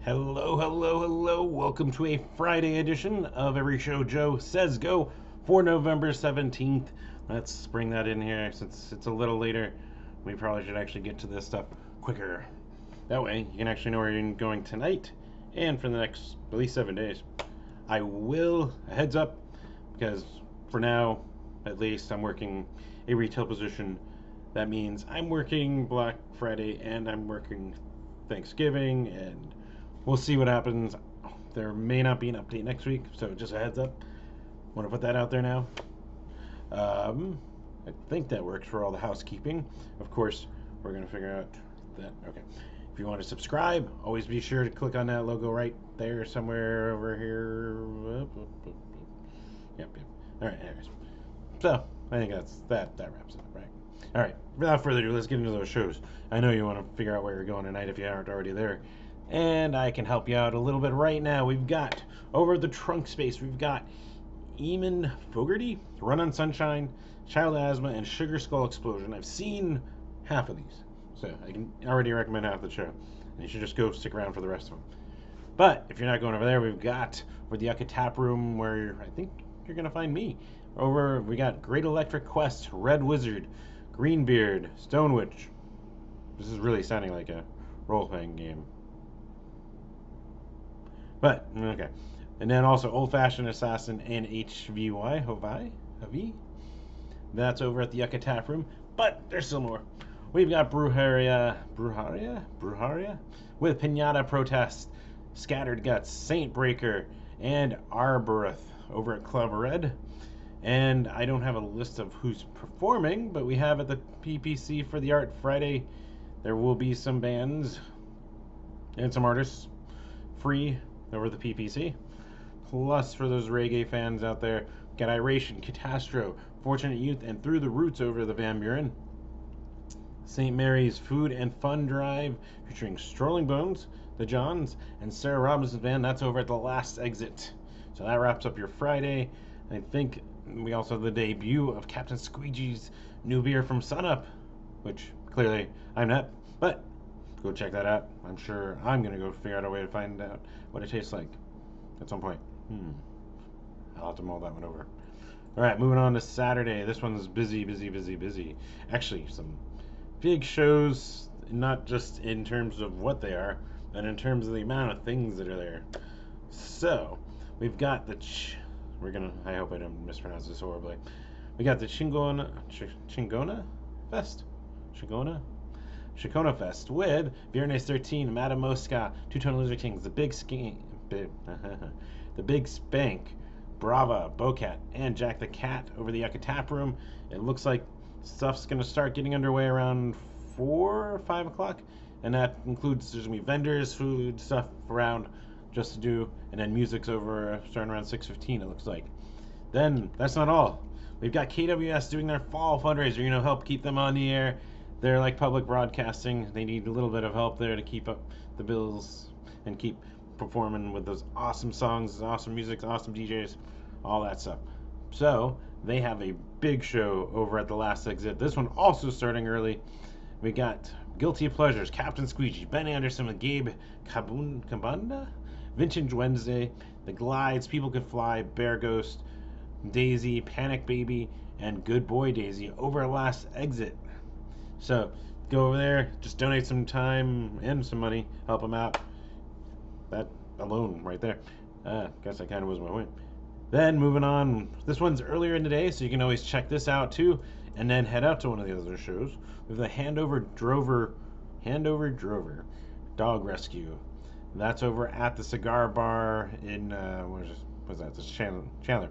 Hello, hello, hello. Welcome to a Friday edition of Every Show Joe Says Go for November 17th. Let's bring that in here since it's a little later. We probably should actually get to this stuff quicker. That way, you can actually know where you're going tonight and for the next at least 7 days. I will, a heads up, because for now, at least, I'm working a retail position. That means I'm working Black Friday and I'm working Thanksgiving, and we'll see what happens. There may not be an update next week, so just a heads up. Want to put that out there now. I think that works for all the housekeeping. Of course, we're going to figure out that. Okay. If you want to subscribe, always be sure to click on that logo right there somewhere over here. Yep. All right, anyways. So, I think that wraps it up, right? All right, without further ado, let's get into those shows. I know you want to figure out where you're going tonight if you aren't already there. And I can help you out a little bit right now. We've got, over at the trunk space, we've got Eamon Fogarty, Run on Sunshine, Child Asthma, and Sugar Skull Explosion. I've seen half of these, so I can already recommend half the show. And you should just go stick around for the rest of them. But if you're not going over there, we've got over the Yucca Tap Room, where I think you're going to find me. We got Great Electric Quest, Red Wizard, Greenbeard, Stone Witch. This is really sounding like a role-playing game. But, okay. And then also Old Fashioned Assassin and HVY, Havi. That's over at the Yucca Tap Room. But there's still more. We've got Bruharia, with Pinata Protest, Scattered Guts, Saint Breaker, and Arboroth over at Club Red. And I don't have a list of who's performing, but we have at the PPC for the Art Friday, there will be some bands and some artists free over the PPC. Plus, for those reggae fans out there, got Iration, Catastro, Fortunate Youth, and Through the Roots over the Van Buren. St. Mary's Food and Fun Drive featuring Strolling Bones, The Johns, and Sarah Robinson's band. That's over at the Last Exit. So that wraps up your Friday. I think we also have the debut of Captain Squeegee's new beer from Sunup, which clearly I'm not, but go check that out. I'm sure I'm going to go figure out a way to find out what it tastes like at some point. I'll have to mull that one over. All right, moving on to Saturday. This one's busy. Actually, some big shows, not just in terms of what they are, but in terms of the amount of things that are there. So, we've got the... I hope I don't mispronounce this horribly. We got the Chingona Fest? Chicona Fest with Viernes 13, Madame Mosca, Two Tone Loser Kings, The Big Spank, Brava, Bocat, and Jack the Cat over the Yucca Tap Room. It looks like stuff's going to start getting underway around 4 or 5 o'clock, and that includes there's going to be vendors, food, stuff around just to do, and then music's over starting around 6:15, it looks like. Then, that's not all. We've got KWS doing their fall fundraiser, help keep them on the air. They're like public broadcasting. They need a little bit of help there to keep up the bills and keep performing with those awesome songs, awesome music, awesome DJs, all that stuff. So, they have a big show over at the Last Exit. This one also starting early. We got Guilty Pleasures, Captain Squeegee, Ben Anderson with Gabe Kabunda, Vintage Wednesday, The Glides, People Could Fly, Bear Ghost, Daisy, Panic Baby, and Good Boy Daisy over at Last Exit. So, go over there, just donate some time and some money, help them out. That alone right there. Guess that kind of was my point. Then, moving on, this one's earlier in the day, so you can always check this out too, and then head out to one of the other shows. We have the Handover Drover Dog Rescue. That's over at the Cigar Bar in, what's that? It's Chandler.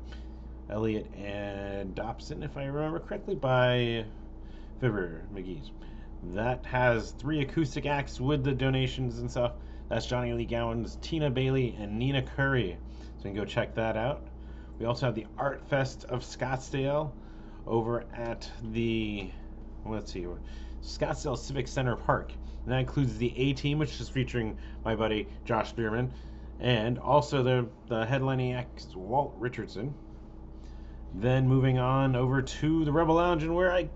Elliot and Dobson, if I remember correctly, by Fibber McGee's. That has 3 acoustic acts with the donations and stuff. That's Johnny Lee Gowans, Tina Bailey, and Nina Curry. So you can go check that out. We also have the Art Fest of Scottsdale over at the, Scottsdale Civic Center Park. And that includes the A-Team, which is featuring my buddy Josh Spearman, and also the headlining act is Walt Richardson. Then moving on over to the Rebel Lounge, and where I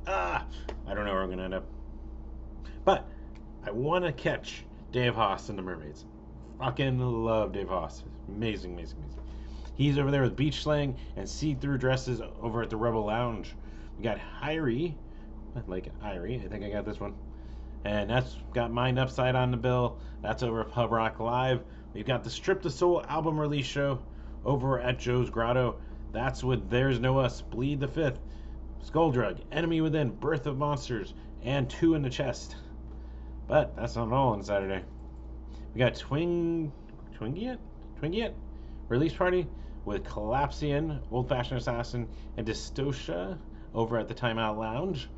don't know where I'm going to end up. But I want to catch Dave Haas and the Mermaids fucking love Dave Haas. Amazing, amazing, amazing. He's over there with beach slang and see-through dresses over at the Rebel Lounge. We got Irie, like Irie. I think I got this one. And that's got Mind Upside on the bill. That's over at Pub Rock Live. We've got the Strip the Soul album release show over at Joe's Grotto. That's with There's No Us, Bleed the Fifth, Skulldrug, Enemy Within, Birth of Monsters, and Two in the Chest. But that's not all on Saturday. We got Twingiet release party with Collapsian, Old Fashioned Assassin, and Dystocia over at the Timeout Lounge.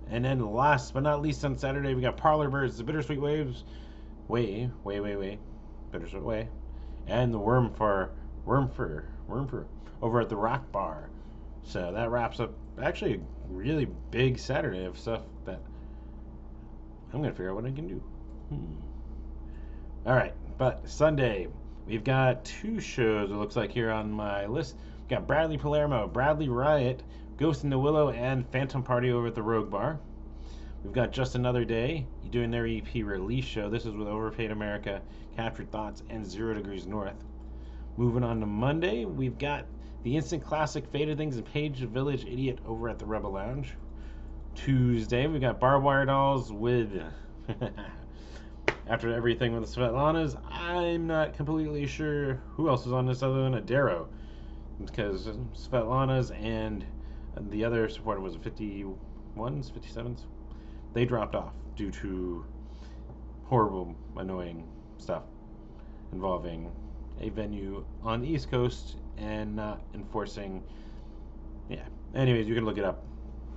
And then last but not least on Saturday, we got Parlor Birds, the Bittersweet Waves, Bittersweet Way, and the Wormfur over at the Rock Bar. So that wraps up actually a really big Saturday of stuff that I'm going to figure out what I can do. All right, but Sunday, we've got two shows, it looks like, here on my list. We've got Bradley Palermo, Bradley Riot, Ghost in the Willow, and Phantom Party over at the Rogue Bar. We've got Just Another Day doing their EP release show. This is with Overpaid America, Captured Thoughts, and 0 Degrees North. Moving on to Monday, we've got the instant classic Faded Things and Page Village Idiot over at the Rebel Lounge. Tuesday, we've got Barbed Wire Dolls with... After everything with the Svetlanas, I'm not completely sure who else is on this other than Adaro. Because Svetlanas and the other supporter was 51s, 57s. They dropped off due to horrible, annoying stuff involving a venue on the East Coast and not enforcing. Yeah. Anyways, you can look it up.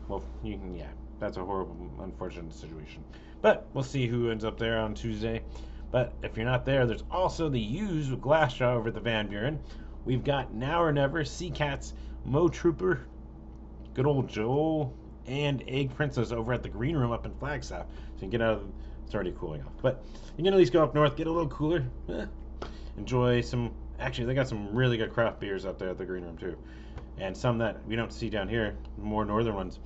Well, you can. Yeah, that's a horrible, unfortunate situation. But we'll see who ends up there on Tuesday. But if you're not there, there's also the Used with Glassjaw over at the Van Buren. We've got Now or Never, Sea Cats, Mo Trooper, good old Joel, and Egg Princess over at the Green Room up in Flagstaff. So you can get out of. It's already cooling off, but you can at least go up north, get a little cooler, enjoy some. Actually, they got some really good craft beers up there at the Green Room too, and some that we don't see down here, more northern ones.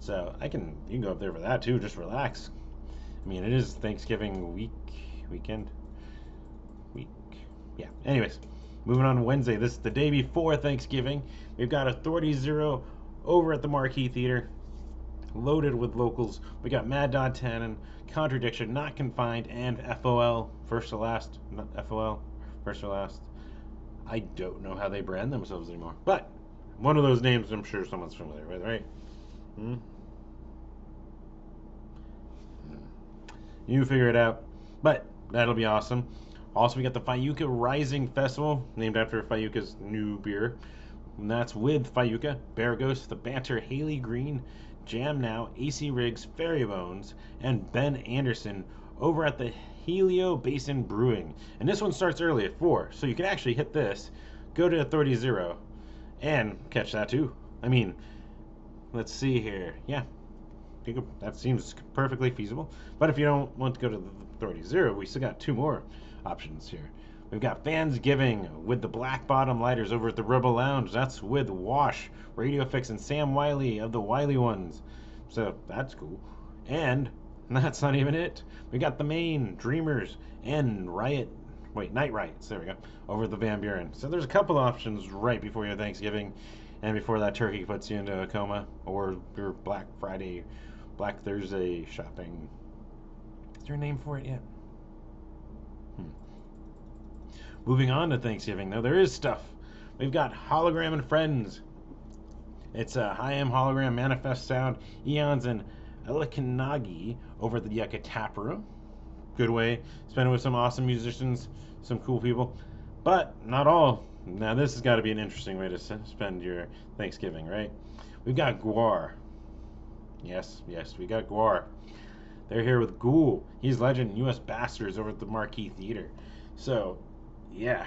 So you can go up there for that too, just relax. I mean, it is Thanksgiving weekend. Yeah. Anyways, moving on to Wednesday. This is the day before Thanksgiving. We've got Authority Zero over at the Marquee Theater, loaded with locals. We got Mad Dog Tannen, Contradiction, Not Confined, and FOL, First to Last. Not FOL, First to Last. I don't know how they brand themselves anymore, but one of those names I'm sure someone's familiar with, right? You figure it out. But that'll be awesome. Also, we got the Fayuca Rising Festival, named after Fayuca's new beer. And that's with Fayuca, Bear Ghost, The Banter, Haley Green, Jam Now, AC Riggs, Fairy Bones, and Ben Anderson over at the Helio Basin Brewing. And this one starts early at 4, so you can actually hit this, go to Authority Zero, and catch that too. I mean, let's see here. Yeah. That seems perfectly feasible. But if you don't want to go to the Authority Zero, we still got two more options here. We've got Fansgiving with the Black Bottom Lighters over at the Rebel Lounge. That's with Wash, Radio Fix, and Sam Wiley of the Wiley Ones. So that's cool. And that's not even it. We got the Main, Dreamers, and Night Riots, there we go, over at the Van Buren. So there's a couple options right before your Thanksgiving and before that turkey puts you into a coma, or your Black Friday, Black Thursday shopping. Is there a name for it yet? Moving on to Thanksgiving, though, there is stuff. We've got Hologram and Friends. It's a Hi-Am Hologram, Manifest Sound, Eons, and Elikanagi over at the Yucca Tap Room. Good way. Spend it with some awesome musicians, some cool people. But not all. Now, this has got to be an interesting way to spend your Thanksgiving, right? We've got Gwar. Yes, we got Gwar. They're here with Ghoul. He's Legend, U.S. Bastards over at the Marquee Theater. So, yeah.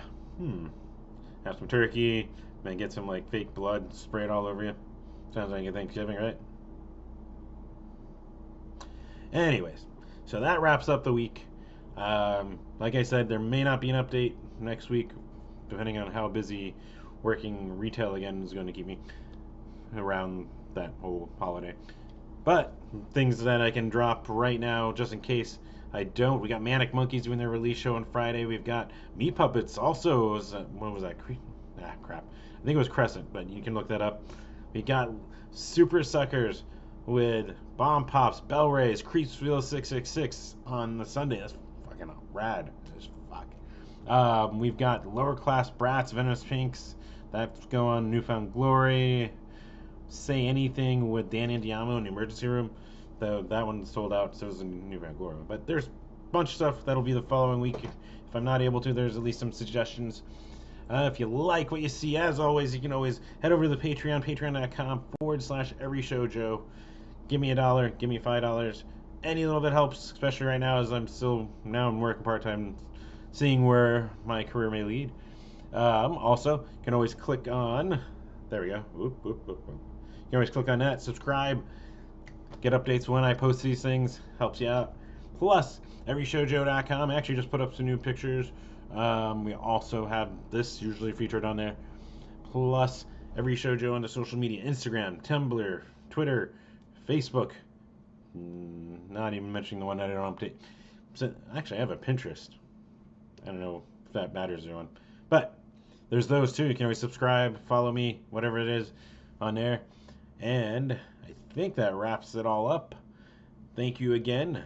Have some turkey, then get some like fake blood sprayed all over you. Sounds like a Thanksgiving, right? Anyways, so that wraps up the week. Like I said, there may not be an update next week, depending on how busy working retail again is going to keep me around that whole holiday. But things that I can drop right now, just in case I don't. We got Manic Monkeys doing their release show on Friday. We've got Meat Puppets also. What was that? Crap. I think it was Crescent, but you can look that up. We got Super Suckers with Bomb Pops, Bell Rays, Creepsville 666 on the Sunday. That's fucking rad as fuck. We've got Lower Class Brats, Venomous Pinks. That's going Newfound Glory. Say Anything with Dan Andiamo in the emergency room. That one sold out, so is Newfound Glory. But there's a bunch of stuff that'll be the following week. If I'm not able to, there's at least some suggestions. If you like what you see, as always, you can always head over to the Patreon, patreon.com/everyshowjoe. Give me $1, give me $5. Any little bit helps, especially right now as I'm working part-time, seeing where my career may lead. Also, you can always click on, there we go. Whoop, whoop, whoop, whoop. You can always click on that, subscribe, get updates when I post these things, helps you out. Plus, everyshowjoe.com, I actually just put up some new pictures. We also have this usually featured on there. Plus, Every Show Joe on the social media, Instagram, Tumblr, Twitter, Facebook. Not even mentioning the one that I don't update. So, actually, I have a Pinterest. I don't know if that matters or not. But there's those too. You can always subscribe, follow me, whatever it is on there. And I think that wraps it all up. Thank you again.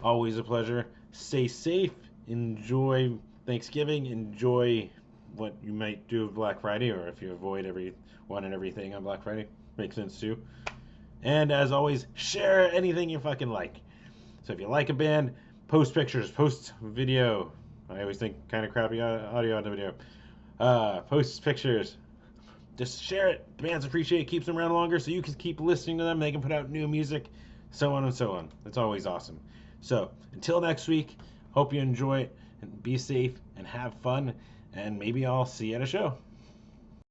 Always a pleasure. Stay safe. Enjoy Thanksgiving. Enjoy what you might do with Black Friday, or if you avoid everyone and everything on Black Friday. Makes sense too. And as always, share anything you fucking like. So if you like a band, post pictures, post video. I always think kind of crappy audio on the video. Post pictures. Just share it. The bands appreciate it. Keeps them around longer so you can keep listening to them. They can put out new music, so on and so on. It's always awesome. So until next week, hope you enjoy it and be safe and have fun. And maybe I'll see you at a show.